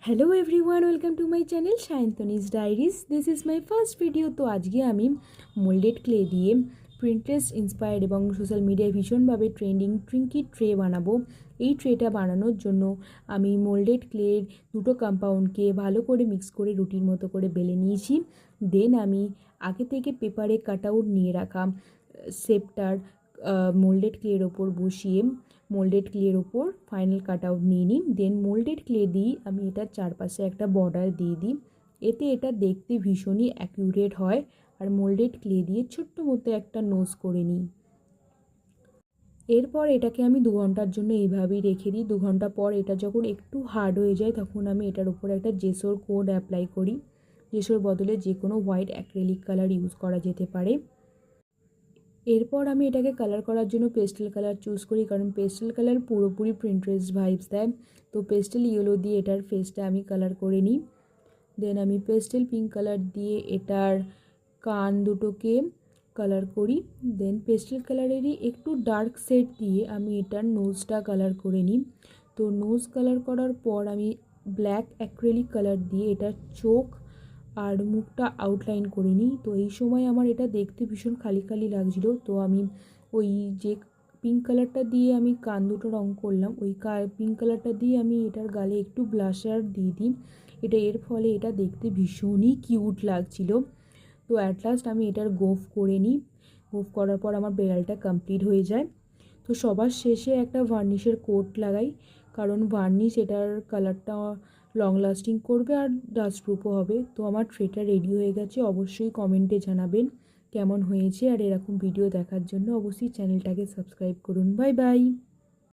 Hello everyone welcome to my channel Sayantani's diaries this is my first video. तो आज के आमी मोल्डेड क्ले दिए प्रिंटेस्ट इन्सपायर्ड और सोशल मीडिया भीषण भावे ट्रेंडिंग ट्रिंकी ट्रे बानाबो। এই ট্রেটা বানানোর জন্য আমি মোল্ডেড ক্লের দুটো কম্পাউন্ডকে ভালো করে মিক্স করে রুটির মতো করে বেলে নিয়েছি। দেন আমি আগে থেকে পেপারে কাটআউট নিয়ে রাখা শেপটার মোল্ডেড ক্লের ওপর বসিয়ে মোল্ডেড ক্লের ওপর ফাইনাল কাটআউট নিয়ে নিই। দেন মোল্ডেড ক্লে দিয়ে আমি এটার চারপাশে একটা বর্ডার দিয়ে দিই। এতে এটা দেখতে ভীষণই অ্যাকিউরেট হয়। আর মোল্ডেড ক্লে দিয়ে ছোট্ট মতো একটা নোজ করে নিই। এরপর এটাকে আমি 2 ঘন্টার জন্য এইভাবেই রেখে দিই। 2 ঘন্টা পর এটা যখন একটু হার্ড হয়ে যায় তখন আমি এটার উপর একটা জেসোর কোড অ্যাপ্লাই করি। জেসোর বদলে যে কোনো হোয়াইট অ্যাক্রিলিক কালার ইউজ করা যেতে পারে। এরপর আমি এটাকে কালার করার জন্য পেস্টেল কালার চুজ করি, কারণ পেস্টেল কালার পুরোপুরি প্রিন্টারেস্ট ভাইবস দেয়। তো পেস্টেল ইয়েলো দিয়ে এটার ফেসটা আমি কালার করে নিই। দেন আমি পেস্টেল পিঙ্ক কালার দিয়ে এটার কান দুটোকে কালার করি। দেন পেস্টেল কালারেরই একটু ডার্ক শেড দিয়ে আমি এটার নোজটা কালার করে নিই। তো নোজ কালার করার পর আমি ব্ল্যাক অ্যাক্রিলিক কালার দিয়ে এটার চোখ আর মুখটা আউটলাইন করে নিই। তো এই সময় আমার এটা দেখতে ভীষণ খালি খালি লাগছিলো, তো আমি ওই যে পিঙ্ক কালারটা দিয়ে আমি কান দুটো রঙ করলাম, ওই পিঙ্ক কালারটা দিয়ে আমি এটার গালে একটু ব্লাশার দিয়ে দিই। এর ফলে এটা দেখতে ভীষণই কিউট লাগছিলো। তো অ্যাট লাস্ট আমি এটার গোফ করে নিই। গোফ করার পর আমার বেড়ালটা কমপ্লিট হয়ে যায়। তো সবার শেষে একটা ভার্নিশের কোট লাগাই, কারণ ভার্নিশ এটার কালারটা লং লাস্টিং করবে আর ডাস্ট প্রুফও হবে। তো আমার ট্রেটা রেডি হয়ে গেছে। অবশ্যই কমেন্টে জানাবেন কেমন হয়েছে, আর এরকম ভিডিও দেখার জন্য অবশ্যই চ্যানেলটাকে সাবস্ক্রাইব করুন। Bye bye.